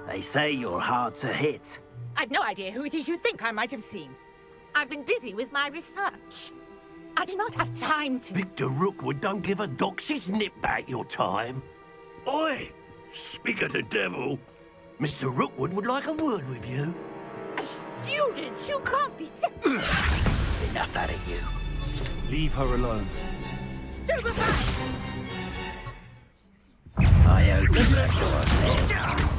They say you're hard to hit. I've no idea who it is you think I might have seen. I've been busy with my research. I do not have time to... Victor Rookwood don't give a doxy's nip back your time. Oi! Speak of the devil. Mr. Rookwood would like a word with you. A student? You can't be serious. Enough out of you. Leave her alone. Stupefy! I hope that's all I said.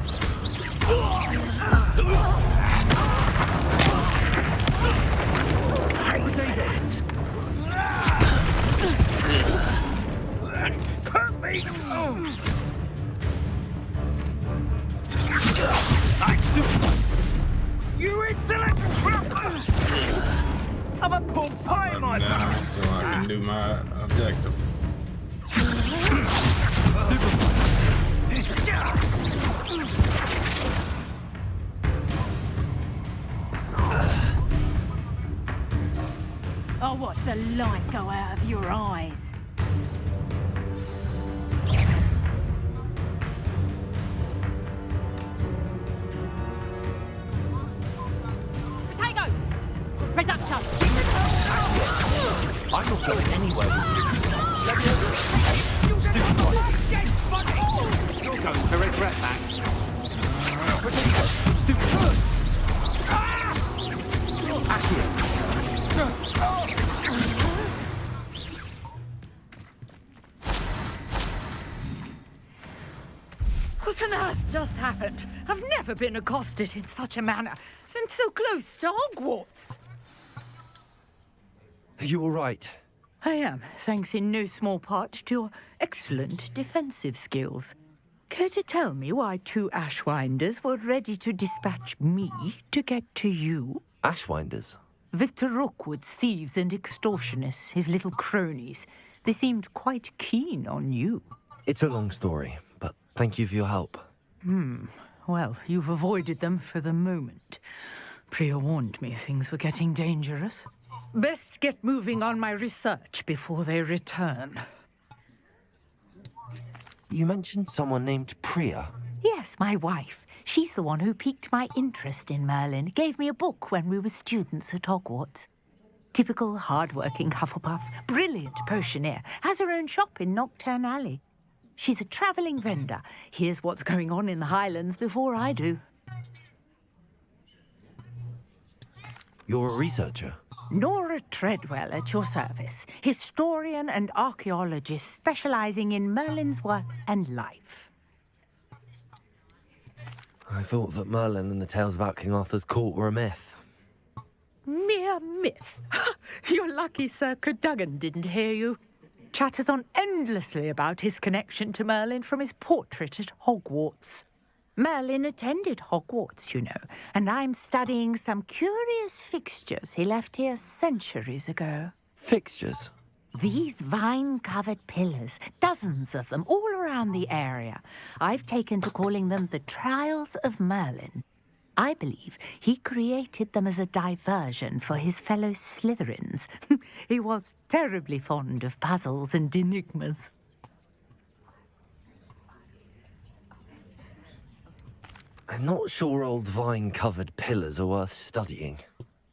Take that. Hurt me! I'm stupid! You insolent crapper! I'm a pork pie in my mouth! So I can do my objective. I'll watch the light go out of your eyes. Potato! Reduction! I'm not going anywhere with you. Stupid boy. You're going to regret that. Stupid. Back here. What on earth just happened? I've never been accosted in such a manner, and so close to Hogwarts. Are you all right? I am, thanks in no small part to your excellent defensive skills. Care to tell me why two Ashwinders were ready to dispatch me to get to you? Ashwinders? Victor Rookwood's thieves and extortionists, his little cronies. They seemed quite keen on you. It's a long story, but thank you for your help. Well, you've avoided them for the moment. Priya warned me things were getting dangerous. Best get moving on my research before they return. You mentioned someone named Priya. Yes, my wife. She's the one who piqued my interest in Merlin, gave me a book when we were students at Hogwarts. Typical hard-working Hufflepuff, brilliant potioneer, has her own shop in Knockturn Alley. She's a travelling vendor. Here's what's going on in the Highlands before I do. You're a researcher? Nora Treadwell at your service, historian and archaeologist specialising in Merlin's work and life. I thought that Merlin and the tales about King Arthur's court were a myth. Mere myth. You're lucky Sir Cadogan didn't hear you. Chatters on endlessly about his connection to Merlin from his portrait at Hogwarts. Merlin attended Hogwarts, you know, and I'm studying some curious fixtures he left here centuries ago. Fixtures? These vine-covered pillars, dozens of them, all around the area. I've taken to calling them the Trials of Merlin. I believe he created them as a diversion for his fellow Slytherins. He was terribly fond of puzzles and enigmas. I'm not sure old vine-covered pillars are worth studying.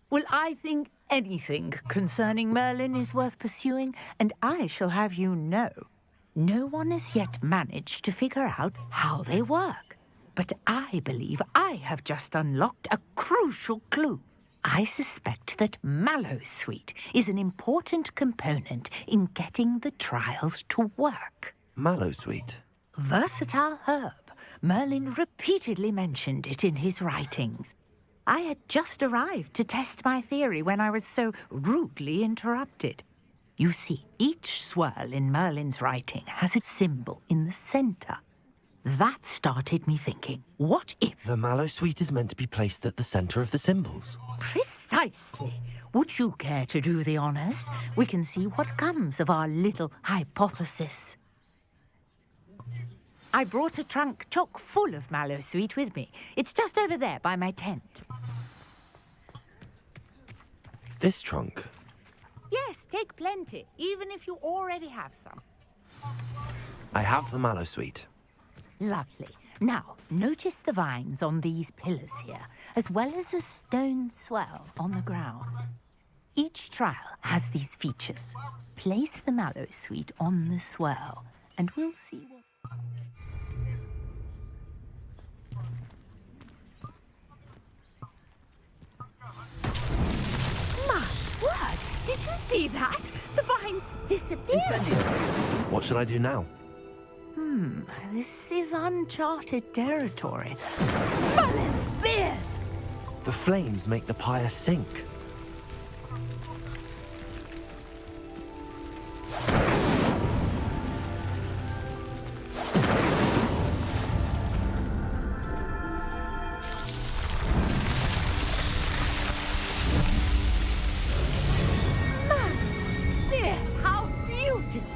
Well, I think anything concerning Merlin is worth pursuing, and I shall have you know, no one has yet managed to figure out how they work. But I believe I have just unlocked a crucial clue. I suspect that Mallowsweet is an important component in getting the trials to work. Mallowsweet? Versatile herb. Merlin repeatedly mentioned it in his writings. I had just arrived to test my theory when I was so rudely interrupted. You see, each swirl in Merlin's writing has a symbol in the centre. That started me thinking, what if... The Mallowsweet is meant to be placed at the centre of the symbols. Precisely. Would you care to do the honours? We can see what comes of our little hypothesis. I brought a trunk chock full of Mallowsweet with me. It's just over there by my tent. This trunk? Yes, take plenty, even if you already have some. I have the Mallowsweet. Lovely. Now, notice the vines on these pillars here, as well as a stone swell on the ground. Each trial has these features. Place the mallow sweet on the swell, and we'll see what... My word! Did you see that? The vines disappeared. Incendio! What should I do now? This is uncharted territory. Merlin's beard! The flames make the pyre sink. Merlin's beard! How beautiful!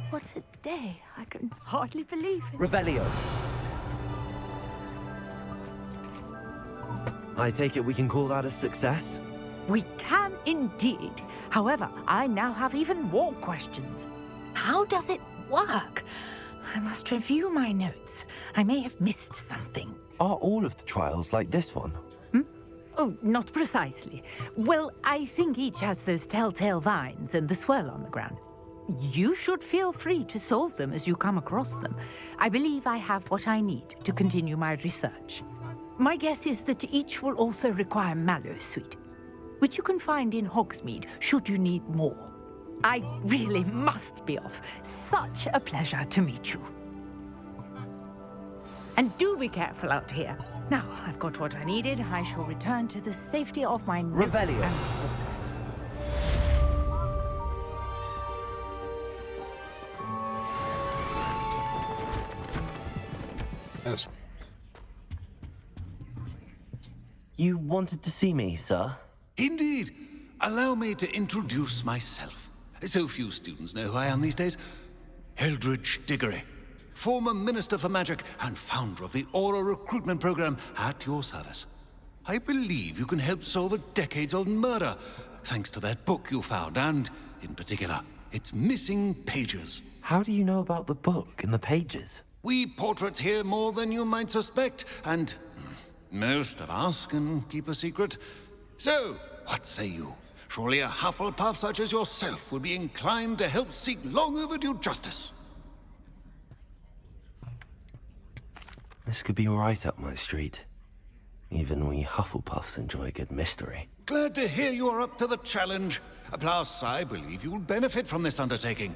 What a day. I can hardly believe it. Revelio. I take it we can call that a success? We can indeed. However, I now have even more questions. How does it work? I must review my notes. I may have missed something. Are all of the trials like this one? Oh, not precisely. Well, I think each has those telltale vines and the swirl on the ground. You should feel free to solve them as you come across them. I believe I have what I need to continue my research. My guess is that each will also require mallowsweet, which you can find in Hogsmeade should you need more. I really must be off. Such a pleasure to meet you. And do be careful out here. Now, I've got what I needed. I shall return to the safety of my notes Revelio. and books. Yes. You wanted to see me, sir? Indeed. Allow me to introduce myself. So few students know who I am these days. Eldridge Diggory, former Minister for Magic and founder of the Aura recruitment program at your service. I believe you can help solve a decades-old murder, thanks to that book you found, and, in particular, its missing pages. How do you know about the book and the pages? We portraits hear more than you might suspect, and most of us can keep a secret. So, what say you? Surely a Hufflepuff such as yourself would be inclined to help seek long overdue justice. This could be right up my street. Even we Hufflepuffs enjoy a good mystery. Glad to hear you are up to the challenge. Plus, I believe you'll benefit from this undertaking.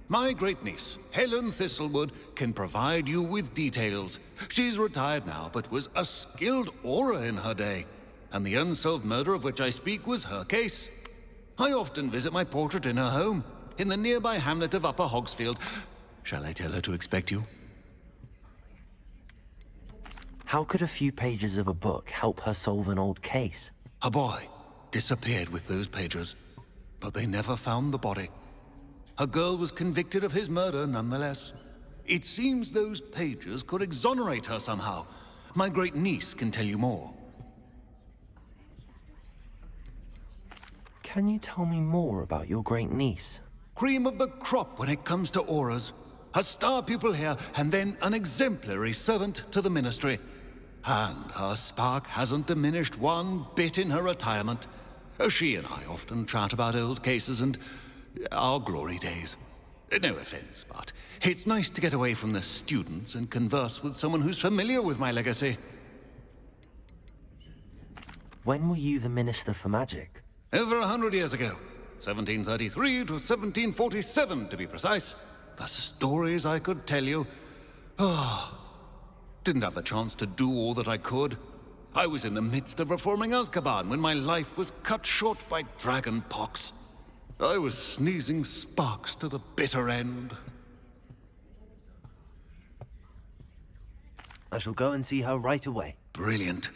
My great-niece, Helen Thistlewood, can provide you with details. She's retired now, but was a skilled aura in her day. And the unsolved murder of which I speak was her case. I often visit my portrait in her home, in the nearby hamlet of Upper Hogsfield. Shall I tell her to expect you? How could a few pages of a book help her solve an old case? A boy disappeared with those pages, but they never found the body. A girl was convicted of his murder nonetheless. It seems those pages could exonerate her somehow. My great-niece can tell you more. Can you tell me more about your great-niece? Cream of the crop when it comes to auras. A star pupil here, and then an exemplary servant to the ministry. And her spark hasn't diminished one bit in her retirement. She and I often chat about old cases and our glory days. No offense, but it's nice to get away from the students and converse with someone who's familiar with my legacy. When were you the Minister for Magic? Over 100 years ago. 1733 to 1747, to be precise. The stories I could tell you. Didn't have the chance to do all that I could. I was in the midst of reforming Azkaban when my life was cut short by dragon pox. I was sneezing sparks to the bitter end. I shall go and see her right away. Brilliant.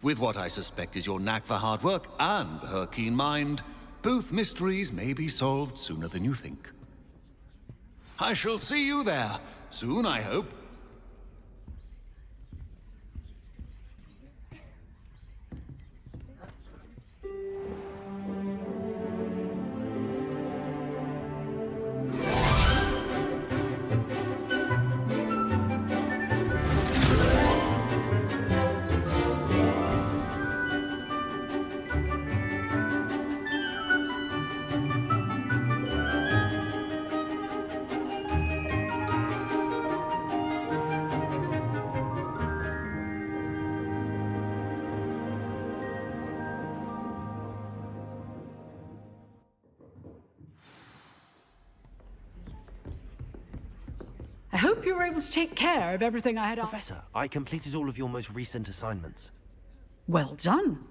With what I suspect is your knack for hard work and her keen mind, both mysteries may be solved sooner than you think. I shall see you there, soon I hope. I hope you were able to take care of everything I had on. Professor, I completed all of your most recent assignments. Well done.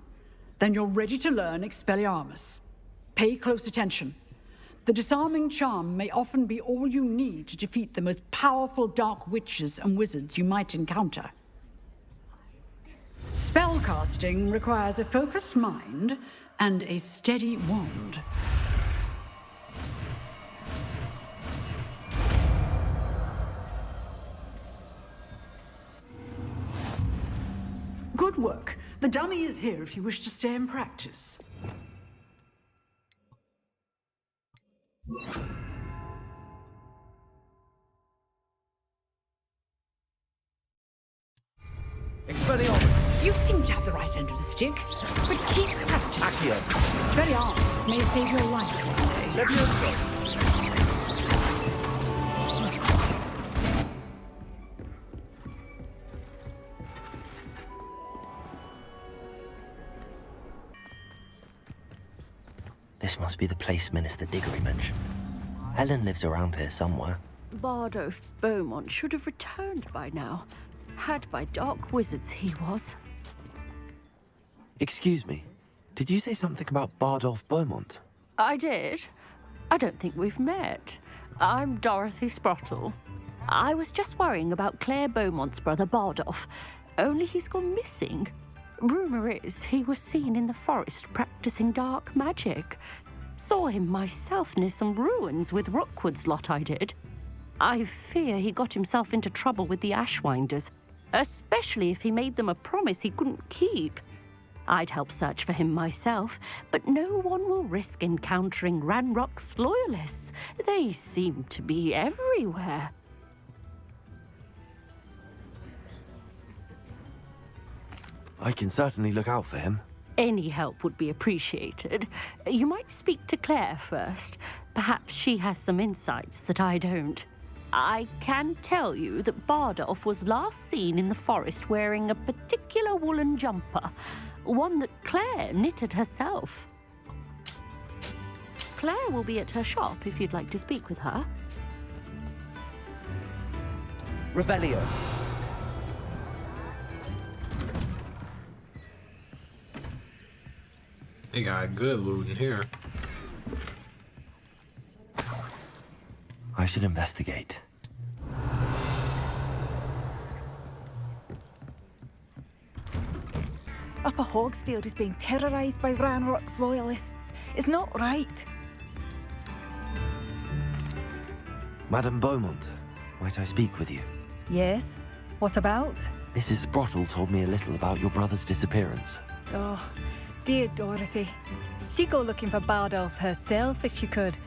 Then you're ready to learn Expelliarmus. Pay close attention. The disarming charm may often be all you need to defeat the most powerful dark witches and wizards you might encounter. Spellcasting requires a focused mind and a steady wand. Good work. The dummy is here if you wish to stay and practice. Expelliarmus! You seem to have the right end of the stick, but keep practicing. Accio! Expelliarmus may save your life one day. Leviosa! This must be the place Minister Diggory mentioned. Helen lives around here somewhere. Bardolph Beaumont should have returned by now. Had by dark wizards he was. Excuse me, did you say something about Bardolph Beaumont? I did. I don't think we've met. I'm Dorothy Sprottle. I was just worrying about Claire Beaumont's brother Bardolph, only he's gone missing. Rumour is he was seen in the forest practicing dark magic. Saw him myself near some ruins with Rookwood's lot I did. I fear he got himself into trouble with the Ashwinders, especially if he made them a promise he couldn't keep. I'd help search for him myself, but no one will risk encountering Ranrock's loyalists. They seem to be everywhere. I can certainly look out for him. Any help would be appreciated. You might speak to Claire first. Perhaps she has some insights that I don't. I can tell you that Bardolph was last seen in the forest wearing a particular woolen jumper, one that Claire knitted herself. Claire will be at her shop if you'd like to speak with her. Revelio. They got good loot in here. I should investigate. Upper Hogsfield is being terrorised by Ranrock's loyalists. It's not right. Madame Beaumont, might I speak with you? Yes? What about? Mrs. Sprottle told me a little about your brother's disappearance. Oh, dear Dorothy. She'd go looking for Bardolph herself if she could.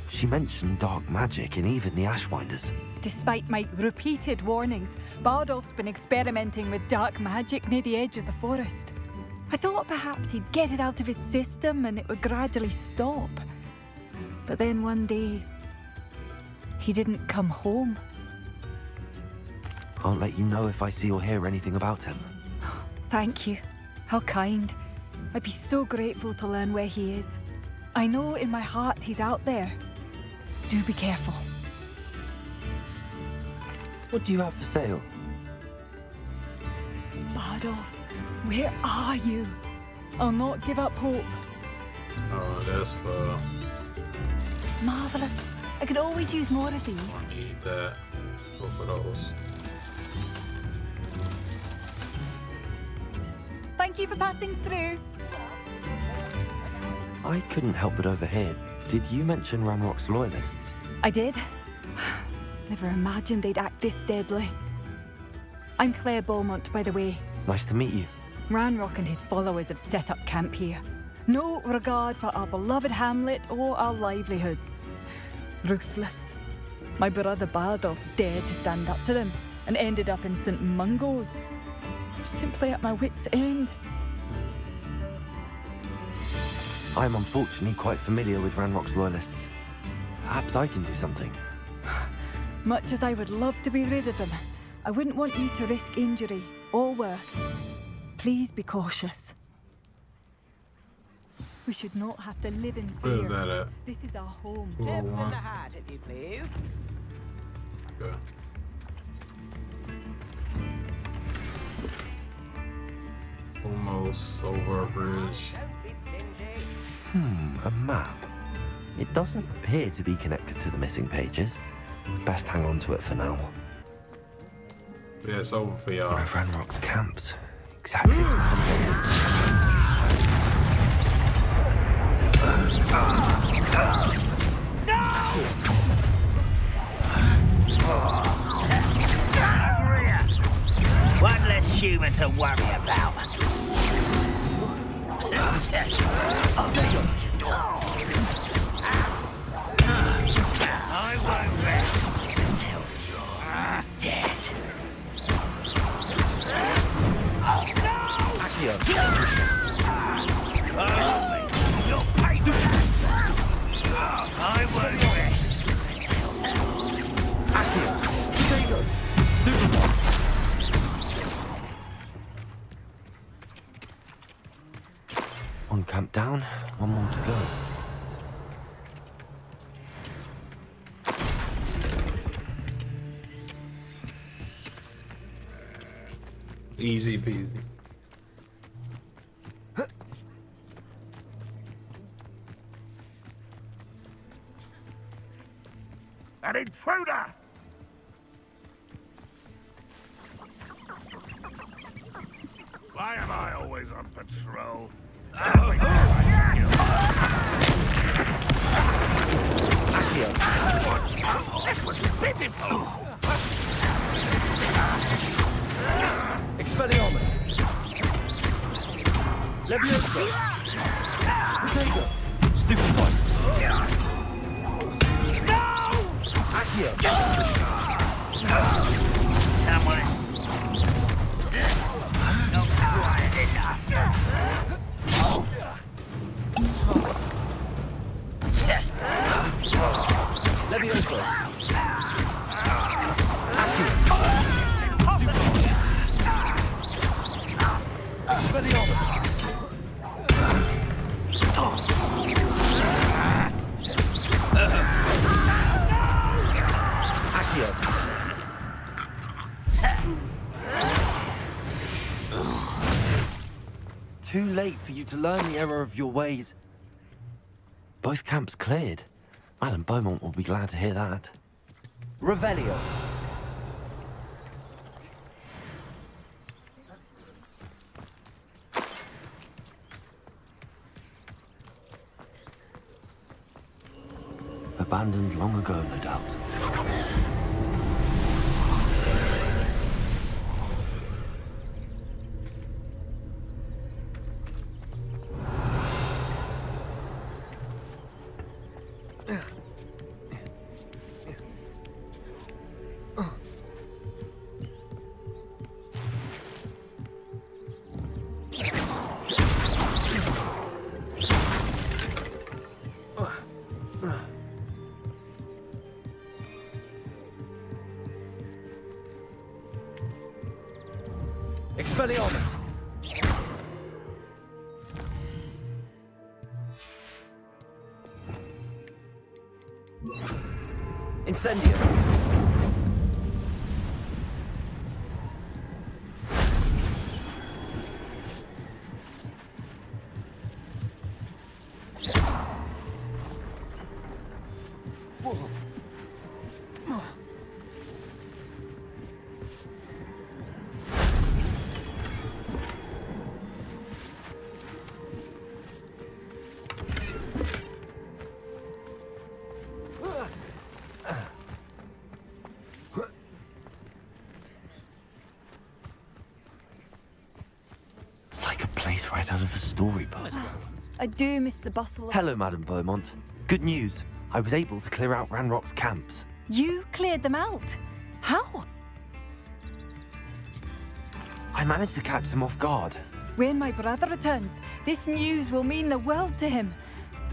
She mentioned dark magic and even the Ashwinders. Despite my repeated warnings, Bardolph's been experimenting with dark magic near the edge of the forest. I thought perhaps he'd get it out of his system and it would gradually stop. But then one day, he didn't come home. I'll let you know if I see or hear anything about him. Thank you. How kind. I'd be so grateful to learn where he is. I know in my heart he's out there. Do be careful. What do you have for sale? Bardolph, where are you? I'll not give up hope. Oh, that's for... Marvellous. I could always use more of these. I need that. Both of those. Thank you for passing through. I couldn't help but overhear. Did you mention Ranrock's loyalists? I did. Never imagined they'd act this deadly. I'm Claire Beaumont, by the way. Nice to meet you. Ranrock and his followers have set up camp here. No regard for our beloved hamlet or our livelihoods. Ruthless. My brother Bardolph dared to stand up to them and ended up in St. Mungo's. I'm simply at my wit's end. I'm unfortunately quite familiar with Ranrock's loyalists. Perhaps I can do something. Much as I would love to be rid of them, I wouldn't want you to risk injury, or worse. Please be cautious. We should not have to live in Where is fear. that at? This is our home. 201. hat, if you please. Okay. Almost over a bridge. A map. It doesn't appear to be connected to the missing pages. Best hang on to it for now. Yeah, it's over for y'all. One of Ranrock's camps. Exactly as Madam One less human to worry about. I won't rest until you're dead. You're paid. I won't rest until One camp down, one more to go. Easy peasy. an intruder! Why am I always on patrol? This was pitiful! Expelliarmus! Leviosa! Potato! Stupid one! Accio! Someone... not quiet enough. Leviosa! Expelliarmus! Accio! Too late for you to learn the error of your ways. Both camps cleared. Madame Beaumont will be glad to hear that. Revelio. Abandoned long ago, no doubt. Expelliarmus! Incendio! It's like a place right out of a storybook. I do miss the bustle of... Hello, Madame Beaumont. Good news. I was able to clear out Ranrock's camps. You cleared them out? How? I managed to catch them off guard. When my brother returns, this news will mean the world to him.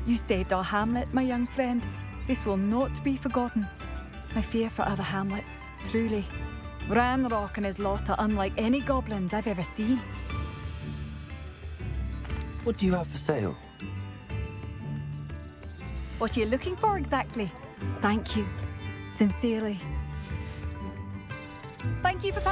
You saved our hamlet, my young friend. This will not be forgotten. I fear for other hamlets, truly. Ranrock and his lot are unlike any goblins I've ever seen. What do you have for sale? What are you looking for exactly? Thank you. Sincerely. Thank you for